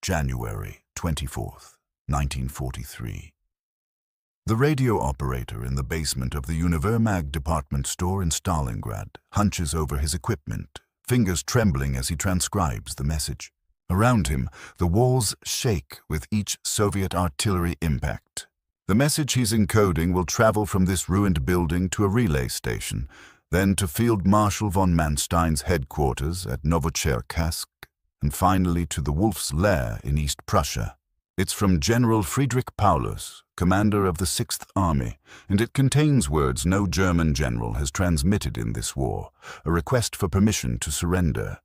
January 24th, 1943. The radio operator in the basement of the Univermag department store in Stalingrad hunches over his equipment, fingers trembling as he transcribes the message. Around him, the walls shake with each Soviet artillery impact. The message he's encoding will travel from this ruined building to a relay station, then to Field Marshal von Manstein's headquarters at Novocherkassk, and finally to the Wolf's Lair in East Prussia. It's from General Friedrich Paulus, commander of the 6th Army, and it contains words no German general has transmitted in this war, a request for permission to surrender.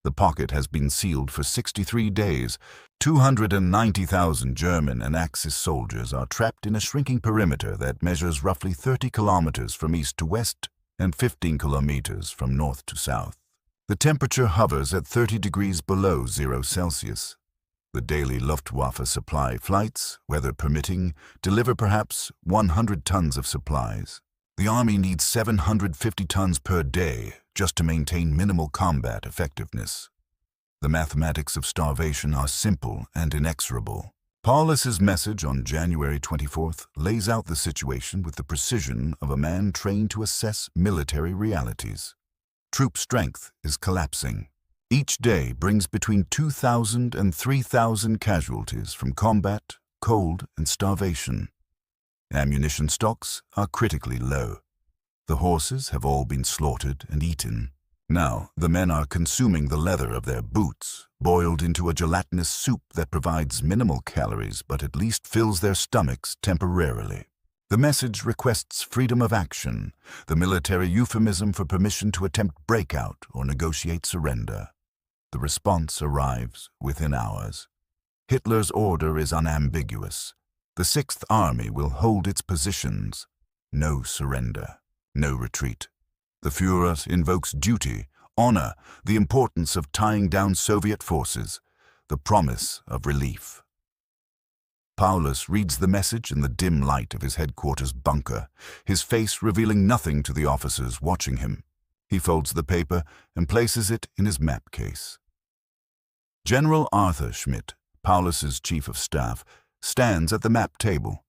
The pocket has been sealed for 63 days. 290,000 German and Axis soldiers are trapped in a shrinking perimeter that measures roughly 30 kilometers from east to west and 15 kilometers from north to south. The temperature hovers at 30 degrees below 0 Celsius. The daily Luftwaffe supply flights, weather permitting, deliver perhaps 100 tons of supplies. The Army needs 750 tons per day just to maintain minimal combat effectiveness. The mathematics of starvation are simple and inexorable. Paulus's message on January 24th lays out the situation with the precision of a man trained to assess military realities. Troop strength is collapsing. Each day brings between 2,000 and 3,000 casualties from combat, cold, and starvation. Ammunition stocks are critically low. The horses have all been slaughtered and eaten. Now, the men are consuming the leather of their boots, boiled into a gelatinous soup that provides minimal calories but at least fills their stomachs temporarily. The message requests freedom of action, the military euphemism for permission to attempt breakout or negotiate surrender. The response arrives within hours. Hitler's order is unambiguous. The 6th Army will hold its positions. No surrender, no retreat. The Führer invokes duty, honor, the importance of tying down Soviet forces, the promise of relief. Paulus reads the message in the dim light of his headquarters bunker, his face revealing nothing to the officers watching him. He folds the paper and places it in his map case. General Arthur Schmidt, Paulus's chief of staff, stands at the map table.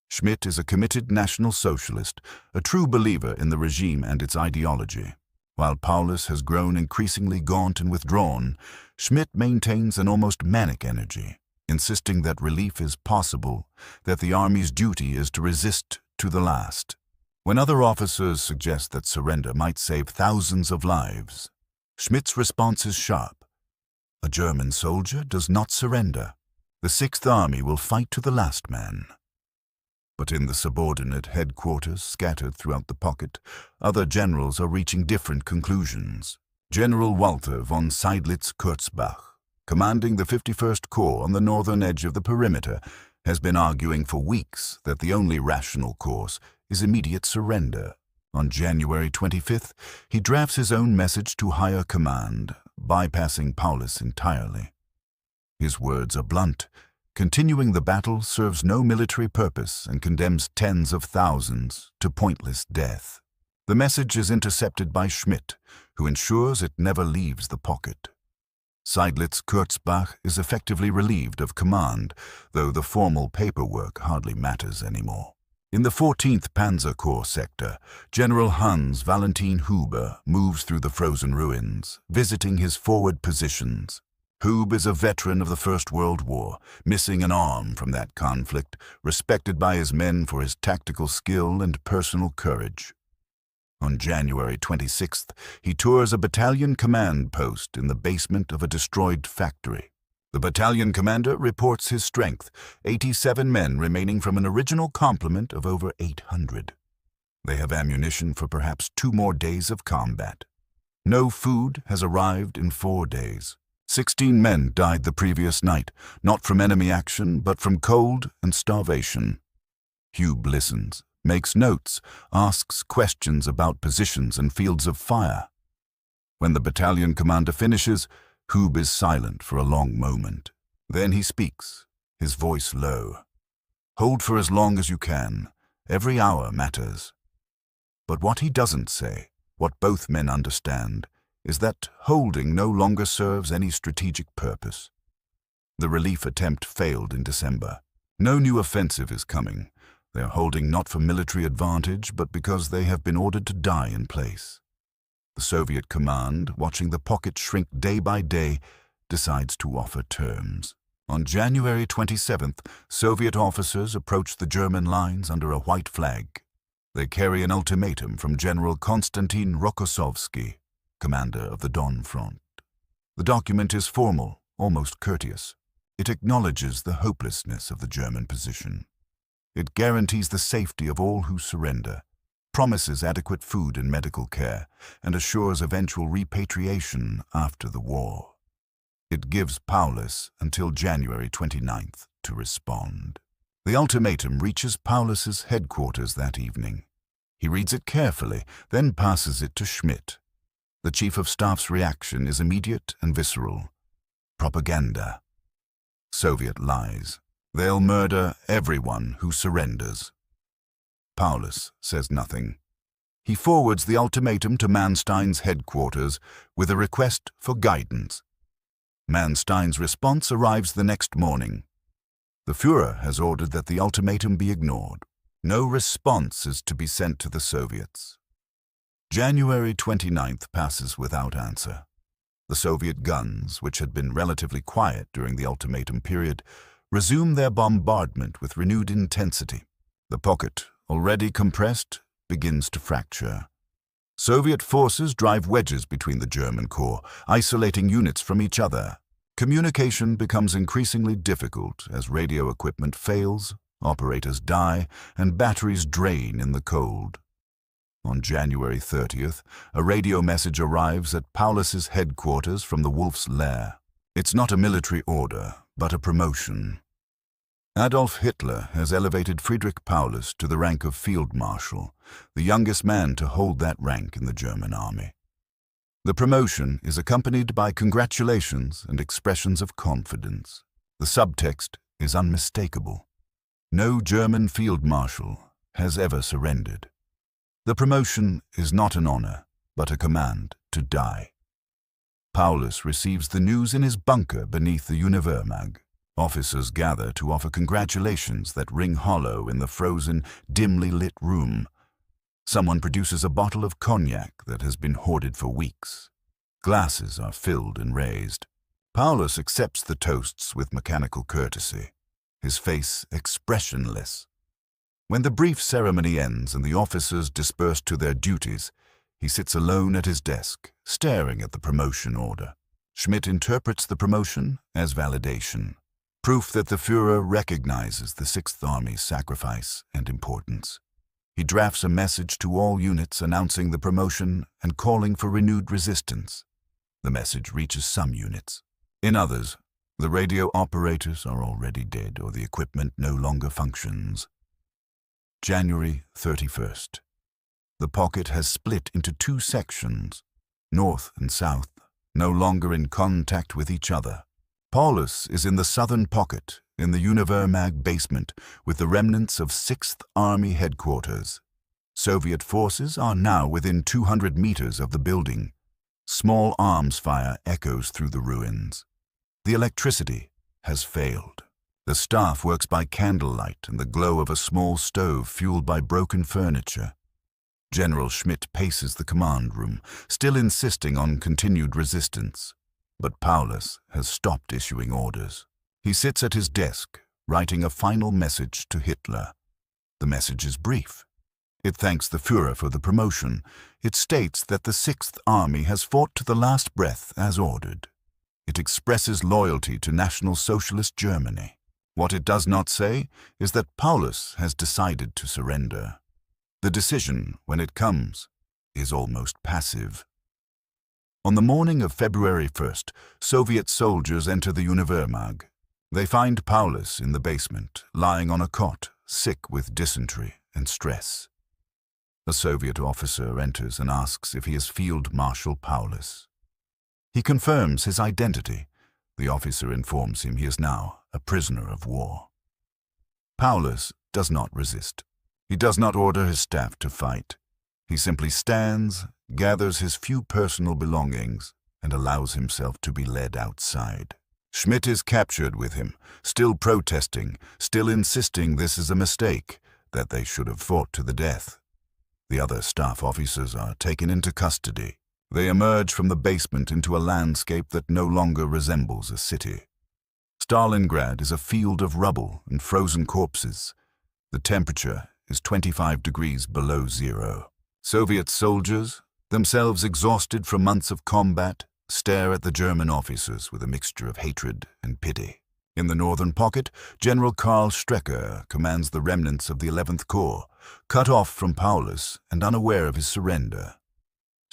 Schmidt is a committed National Socialist, a true believer in the regime and its ideology. While Paulus has grown increasingly gaunt and withdrawn, Schmidt maintains an almost manic energy, insisting that relief is possible, that the Army's duty is to resist to the last. When other officers suggest that surrender might save thousands of lives, Schmidt's response is sharp. A German soldier does not surrender. The 6th Army will fight to the last man. But in the subordinate headquarters scattered throughout the pocket, other generals are reaching different conclusions. General Walter von Seydlitz-Kurzbach, commanding the 51st Corps on the northern edge of the perimeter, has been arguing for weeks that the only rational course is immediate surrender. On January 25th, he drafts his own message to higher command, bypassing Paulus entirely. His words are blunt. Continuing the battle serves no military purpose and condemns tens of thousands to pointless death. The message is intercepted by Schmidt, who ensures it never leaves the pocket. Seydlitz-Kurzbach is effectively relieved of command, though the formal paperwork hardly matters anymore. In the 14th Panzer Corps sector, General Hans-Valentin Hube moves through the frozen ruins, visiting his forward positions. Hube is a veteran of the First World War, missing an arm from that conflict, respected by his men for his tactical skill and personal courage. On January 26th, he tours a battalion command post in the basement of a destroyed factory. The battalion commander reports his strength, 87 men remaining from an original complement of over 800. They have ammunition for perhaps 2 more days of combat. No food has arrived in 4 days. 16 men died the previous night, not from enemy action, but from cold and starvation. Hube listens, makes notes, asks questions about positions and fields of fire. When the battalion commander finishes, Hube is silent for a long moment. Then he speaks, his voice low. Hold for as long as you can. Every hour matters. But what he doesn't say, what both men understand, is that holding no longer serves any strategic purpose. The relief attempt failed in December. No new offensive is coming. They are holding not for military advantage, but because they have been ordered to die in place. The Soviet command, watching the pocket shrink day by day, decides to offer terms. On January 27th, Soviet officers approach the German lines under a white flag. They carry an ultimatum from General Konstantin Rokossovsky, commander of the Don Front. The document is formal, almost courteous. It acknowledges the hopelessness of the German position. It guarantees the safety of all who surrender, promises adequate food and medical care, and assures eventual repatriation after the war. It gives Paulus until January 29th to respond. The ultimatum reaches Paulus's headquarters that evening. He reads it carefully, then passes it to Schmidt. The Chief of Staff's reaction is immediate and visceral. Propaganda. Soviet lies. They'll murder everyone who surrenders. Paulus says nothing. He forwards the ultimatum to Manstein's headquarters with a request for guidance. Manstein's response arrives the next morning. The Führer has ordered that the ultimatum be ignored. No response is to be sent to the Soviets. January 29th passes without answer. The Soviet guns, which had been relatively quiet during the ultimatum period, resume their bombardment with renewed intensity. The pocket, already compressed, begins to fracture. Soviet forces drive wedges between the German corps, isolating units from each other. Communication becomes increasingly difficult as radio equipment fails, operators die, and batteries drain in the cold. On January 30th, a radio message arrives at Paulus's headquarters from the Wolf's Lair. It's not a military order, but a promotion. Adolf Hitler has elevated Friedrich Paulus to the rank of Field Marshal, the youngest man to hold that rank in the German army. The promotion is accompanied by congratulations and expressions of confidence. The subtext is unmistakable. No German field marshal has ever surrendered. The promotion is not an honor, but a command to die. Paulus receives the news in his bunker beneath the Uniwehrmag. Officers gather to offer congratulations that ring hollow in the frozen, dimly lit room. Someone produces a bottle of cognac that has been hoarded for weeks. Glasses are filled and raised. Paulus accepts the toasts with mechanical courtesy, his face expressionless. When the brief ceremony ends and the officers disperse to their duties, he sits alone at his desk, staring at the promotion order. Schmidt interprets the promotion as validation, proof that the Führer recognizes the Sixth Army's sacrifice and importance. He drafts a message to all units announcing the promotion and calling for renewed resistance. The message reaches some units. In others, the radio operators are already dead or the equipment no longer functions. January 31st. The pocket has split into two sections, north and south, no longer in contact with each other. Paulus is in the southern pocket, in the Uniwehrmag basement, with the remnants of 6th Army headquarters. Soviet forces are now within 200 meters of the building. Small arms fire echoes through the ruins. The electricity has failed. The staff works by candlelight and the glow of a small stove fueled by broken furniture. General Schmidt paces the command room, still insisting on continued resistance. But Paulus has stopped issuing orders. He sits at his desk, writing a final message to Hitler. The message is brief. It thanks the Führer for the promotion. It states that the 6th Army has fought to the last breath as ordered. It expresses loyalty to National Socialist Germany. What it does not say is that Paulus has decided to surrender. The decision, when it comes, is almost passive. On the morning of February 1st, Soviet soldiers enter the Uniwehrmag. They find Paulus in the basement, lying on a cot, sick with dysentery and stress. A Soviet officer enters and asks if he is Field Marshal Paulus. He confirms his identity. The officer informs him he is now a prisoner of war. Paulus does not resist. He does not order his staff to fight. He simply stands, gathers his few personal belongings, and allows himself to be led outside. Schmidt is captured with him, still protesting, still insisting this is a mistake, that they should have fought to the death. The other staff officers are taken into custody. They emerge from the basement into a landscape that no longer resembles a city. Stalingrad is a field of rubble and frozen corpses. The temperature is 25 degrees below zero. Soviet soldiers, themselves exhausted from months of combat, stare at the German officers with a mixture of hatred and pity. In the northern pocket, General Karl Strecker commands the remnants of the 11th Corps, cut off from Paulus and unaware of his surrender.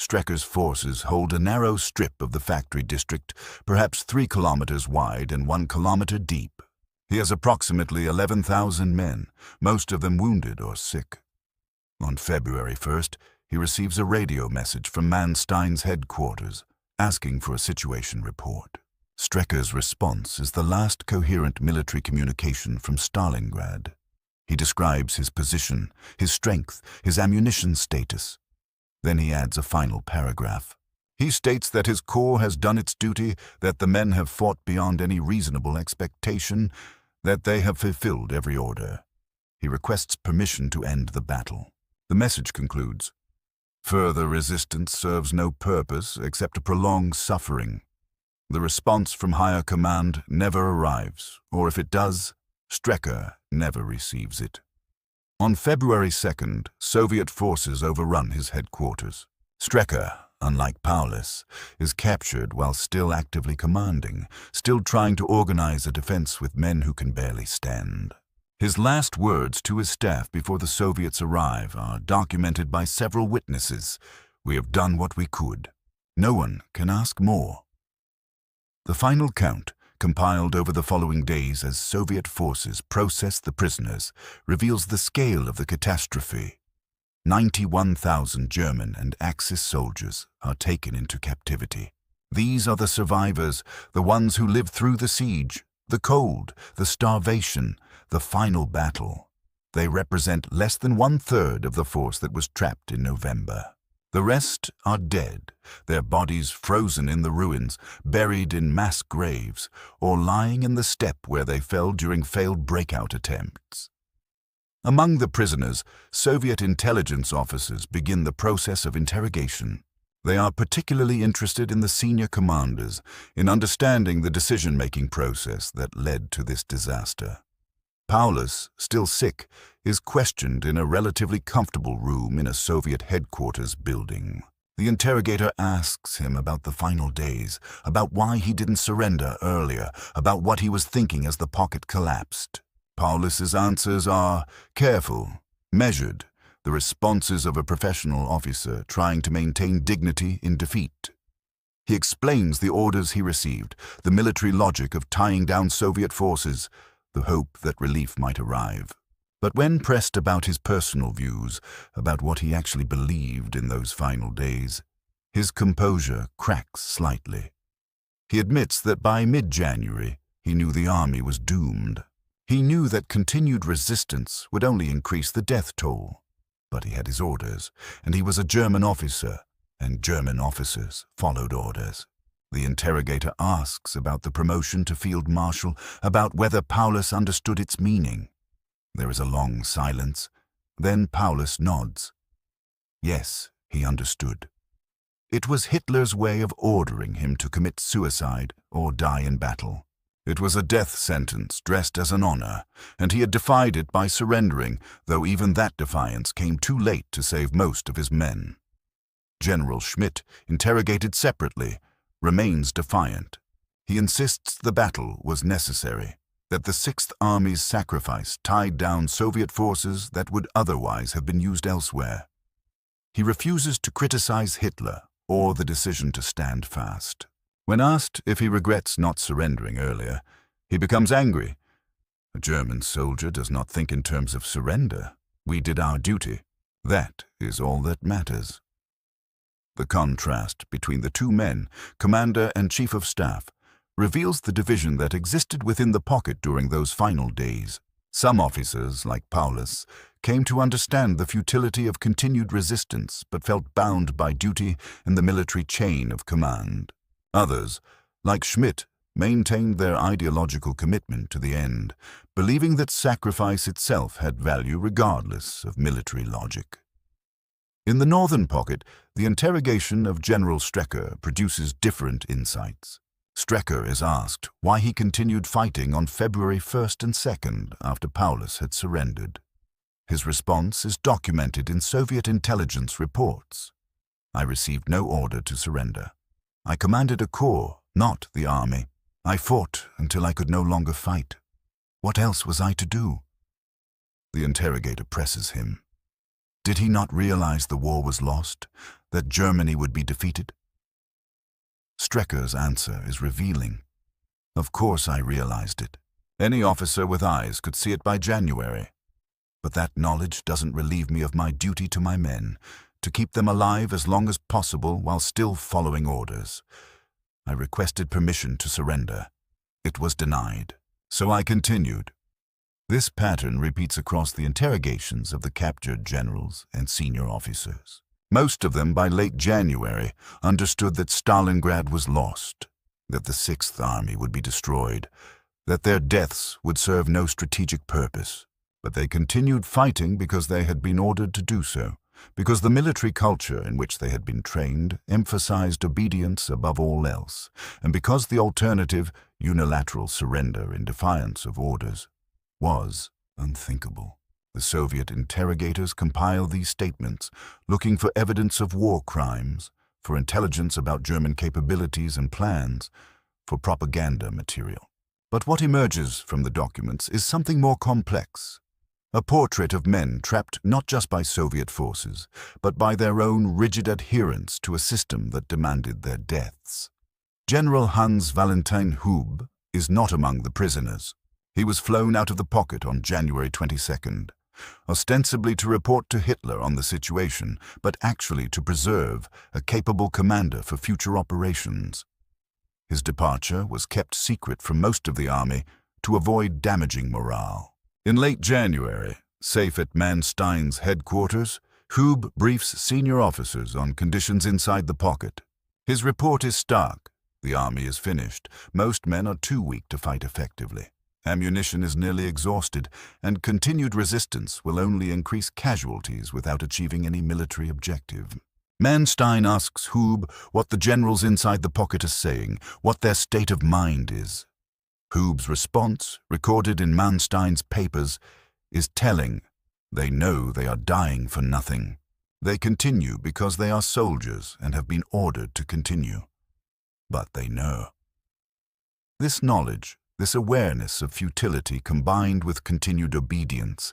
Strecker's forces hold a narrow strip of the factory district, perhaps 3 kilometers wide and 1 kilometer deep. He has approximately 11,000 men, most of them wounded or sick. On February 1st, he receives a radio message from Manstein's headquarters, asking for a situation report. Strecker's response is the last coherent military communication from Stalingrad. He describes his position, his strength, his ammunition status. Then he adds a final paragraph. He states that his corps has done its duty, that the men have fought beyond any reasonable expectation, that they have fulfilled every order. He requests permission to end the battle. The message concludes, "Further resistance serves no purpose except to prolong suffering. The response from higher command never arrives, or if it does, Strecker never receives it." On February 2nd, Soviet forces overrun his headquarters. Strecker, unlike Paulus, is captured while still actively commanding, still trying to organize a defense with men who can barely stand. His last words to his staff before the Soviets arrive are documented by several witnesses. "We have done what we could. No one can ask more." The final count, compiled over the following days as Soviet forces process the prisoners, reveals the scale of the catastrophe. 91,000 German and Axis soldiers are taken into captivity. These are the survivors, the ones who lived through the siege, the cold, the starvation, the final battle. They represent less than 1/3 of the force that was trapped in November. The rest are dead, their bodies frozen in the ruins, buried in mass graves, or lying in the steppe where they fell during failed breakout attempts. Among the prisoners, Soviet intelligence officers begin the process of interrogation. They are particularly interested in the senior commanders, in understanding the decision-making process that led to this disaster. Paulus, still sick, is questioned in a relatively comfortable room in a Soviet headquarters building. The interrogator asks him about the final days, about why he didn't surrender earlier, about what he was thinking as the pocket collapsed. Paulus's answers are careful, measured, the responses of a professional officer trying to maintain dignity in defeat. He explains the orders he received, the military logic of tying down Soviet forces, the hope that relief might arrive. But when pressed about his personal views, about what he actually believed in those final days, his composure cracks slightly. He admits that by mid-January, he knew the army was doomed. He knew that continued resistance would only increase the death toll. But he had his orders, and he was a German officer, and German officers followed orders. The interrogator asks about the promotion to field marshal, about whether Paulus understood its meaning. There is a long silence. Then Paulus nods. Yes, he understood. It was Hitler's way of ordering him to commit suicide or die in battle. It was a death sentence dressed as an honor, and he had defied it by surrendering, though even that defiance came too late to save most of his men. General Schmidt, interrogated separately, remains defiant. He insists the battle was necessary, that the Sixth Army's sacrifice tied down Soviet forces that would otherwise have been used elsewhere. He refuses to criticize Hitler or the decision to stand fast. When asked if he regrets not surrendering earlier, he becomes angry. A German soldier does not think in terms of surrender. We did our duty. That is all that matters. The contrast between the two men, commander and chief of staff, reveals the division that existed within the pocket during those final days. Some officers, like Paulus, came to understand the futility of continued resistance but felt bound by duty and the military chain of command. Others, like Schmidt, maintained their ideological commitment to the end, believing that sacrifice itself had value regardless of military logic. In the northern pocket, the interrogation of General Strecker produces different insights. Strecker is asked why he continued fighting on February 1st and 2nd after Paulus had surrendered. His response is documented in Soviet intelligence reports. "I received no order to surrender. I commanded a corps, not the army. I fought until I could no longer fight. What else was I to do?" The interrogator presses him. Did he not realize the war was lost, that Germany would be defeated? Strecker's answer is revealing. "Of course I realized it. Any officer with eyes could see it by January. But that knowledge doesn't relieve me of my duty to my men, to keep them alive as long as possible while still following orders. I requested permission to surrender. It was denied, so I continued." This pattern repeats across the interrogations of the captured generals and senior officers. Most of them, by late January, understood that Stalingrad was lost, that the Sixth Army would be destroyed, that their deaths would serve no strategic purpose. But they continued fighting because they had been ordered to do so, because the military culture in which they had been trained emphasized obedience above all else, and because the alternative, unilateral surrender in defiance of orders, was unthinkable. The Soviet interrogators compiled these statements, looking for evidence of war crimes, for intelligence about German capabilities and plans, for propaganda material. But what emerges from the documents is something more complex. A portrait of men trapped not just by Soviet forces, but by their own rigid adherence to a system that demanded their deaths. General Hans-Valentin Hube is not among the prisoners. He was flown out of the pocket on January 22nd, ostensibly to report to Hitler on the situation, but actually to preserve a capable commander for future operations. His departure was kept secret from most of the army to avoid damaging morale. In late January, safe at Manstein's headquarters, Hube briefs senior officers on conditions inside the pocket. His report is stark. The army is finished. Most men are too weak to fight effectively. Ammunition is nearly exhausted, and continued resistance will only increase casualties without achieving any military objective. Manstein asks Hube what the generals inside the pocket are saying, what their state of mind is. Hube's response, recorded in Manstein's papers, is telling. They know they are dying for nothing. They continue because they are soldiers and have been ordered to continue. But they know. This knowledge, this awareness of futility combined with continued obedience,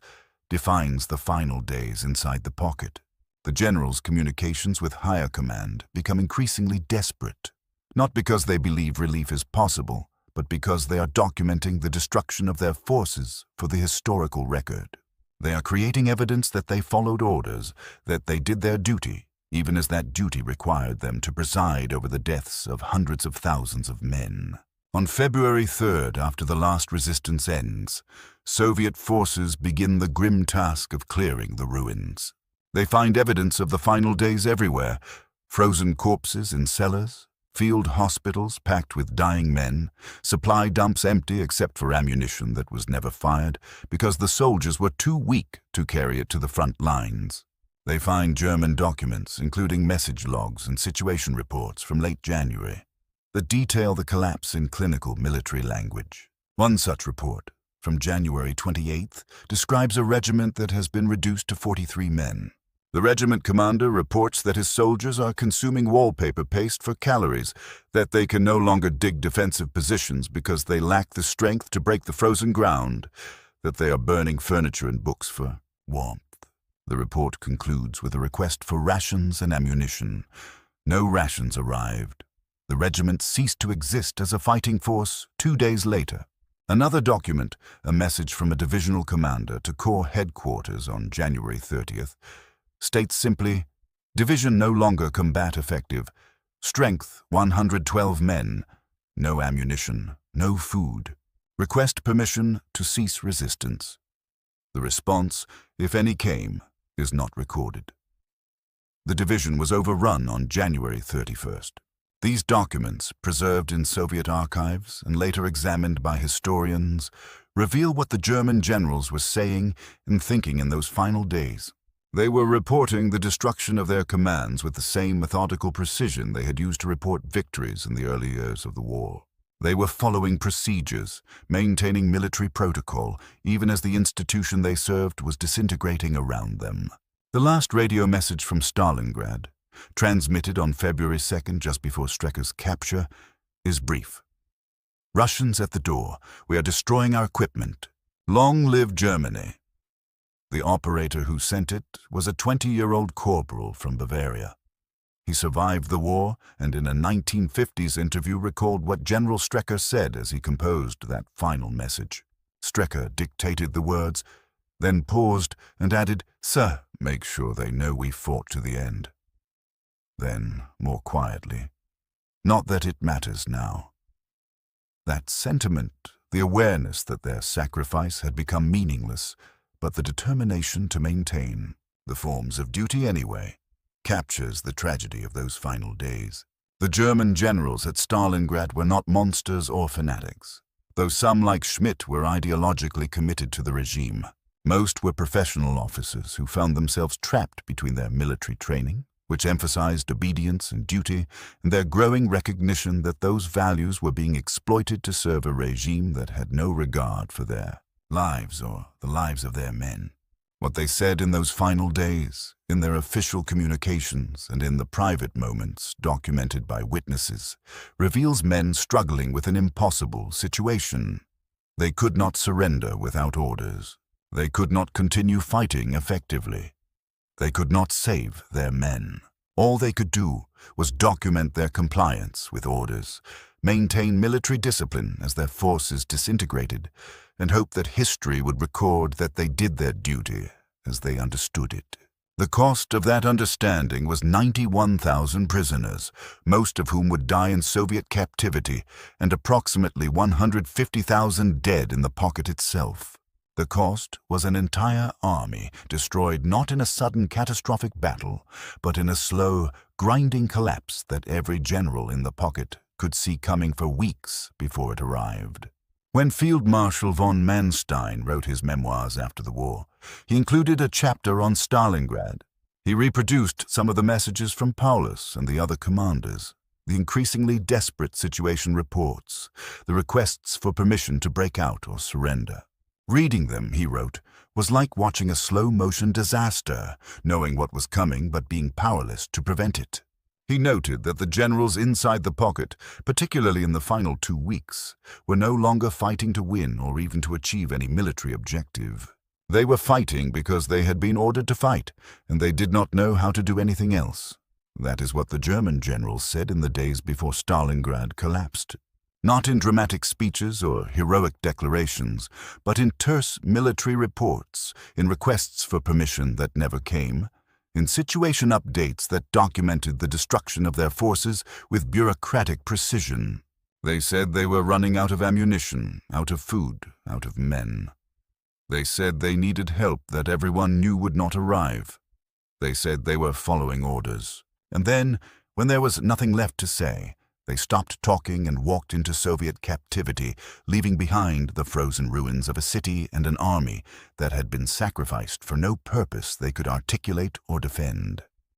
defines the final days inside the pocket. The generals' communications with higher command become increasingly desperate, not because they believe relief is possible, but because they are documenting the destruction of their forces for the historical record. They are creating evidence that they followed orders, that they did their duty, even as that duty required them to preside over the deaths of hundreds of thousands of men. On February 3rd, after the last resistance ends, Soviet forces begin the grim task of clearing the ruins. They find evidence of the final days everywhere: frozen corpses in cellars, field hospitals packed with dying men, supply dumps empty except for ammunition that was never fired because the soldiers were too weak to carry it to the front lines. They find German documents, including message logs and situation reports from late January, that detail the collapse in clinical military language. One such report, from January 28th, describes a regiment that has been reduced to 43 men. The regiment commander reports that his soldiers are consuming wallpaper paste for calories, that they can no longer dig defensive positions because they lack the strength to break the frozen ground, that they are burning furniture and books for warmth. The report concludes with a request for rations and ammunition. No rations arrived. The regiment ceased to exist as a fighting force 2 days later. Another document, a message from a divisional commander to Corps headquarters on January 30th, states simply, "Division no longer combat effective. Strength 112 men. No ammunition, no food. Request permission to cease resistance." The response, if any came, is not recorded. The division was overrun on January 31st. These documents, preserved in Soviet archives and later examined by historians, reveal what the German generals were saying and thinking in those final days. They were reporting the destruction of their commands with the same methodical precision they had used to report victories in the early years of the war. They were following procedures, maintaining military protocol, even as the institution they served was disintegrating around them. The last radio message from Stalingrad, transmitted on February 2nd, just before Strecker's capture, is brief. Russians at the door. We are destroying our equipment. Long live Germany. The operator who sent it was a 20-year-old corporal from Bavaria. He survived the war and in a 1950s interview recalled what General Strecker said as he composed that final message. Strecker dictated the words, then paused and added, "Sir, make sure they know we fought to the end." Then, more quietly, "Not that it matters now." That sentiment, the awareness that their sacrifice had become meaningless, but the determination to maintain the forms of duty anyway, captures the tragedy of those final days. The German generals at Stalingrad were not monsters or fanatics, though some, like Schmidt, were ideologically committed to the regime. Most were professional officers who found themselves trapped between their military training, which emphasized obedience and duty, and their growing recognition that those values were being exploited to serve a regime that had no regard for their lives or the lives of their men. What they said in those final days, in their official communications and in the private moments documented by witnesses, reveals men struggling with an impossible situation. They could not surrender without orders. They could not continue fighting effectively. They could not save their men. All they could do was document their compliance with orders, maintain military discipline as their forces disintegrated, and hope that history would record that they did their duty as they understood it. The cost of that understanding was 91,000 prisoners, most of whom would die in Soviet captivity, and approximately 150,000 dead in the pocket itself. The cost was an entire army destroyed not in a sudden catastrophic battle, but in a slow, grinding collapse that every general in the pocket could see coming for weeks before it arrived. When Field Marshal von Manstein wrote his memoirs after the war, he included a chapter on Stalingrad. He reproduced some of the messages from Paulus and the other commanders, the increasingly desperate situation reports, the requests for permission to break out or surrender. Reading them, he wrote, was like watching a slow-motion disaster, knowing what was coming but being powerless to prevent it. He noted that the generals inside the pocket, particularly in the final 2 weeks, were no longer fighting to win or even to achieve any military objective. They were fighting because they had been ordered to fight, and they did not know how to do anything else. That is what the German generals said in the days before Stalingrad collapsed. Not in dramatic speeches or heroic declarations, but in terse military reports, in requests for permission that never came, in situation updates that documented the destruction of their forces with bureaucratic precision. They said they were running out of ammunition, out of food, out of men. They said they needed help that everyone knew would not arrive. They said they were following orders. And then, when there was nothing left to say, they stopped talking and walked into Soviet captivity, leaving behind the frozen ruins of a city and an army that had been sacrificed for no purpose they could articulate or defend.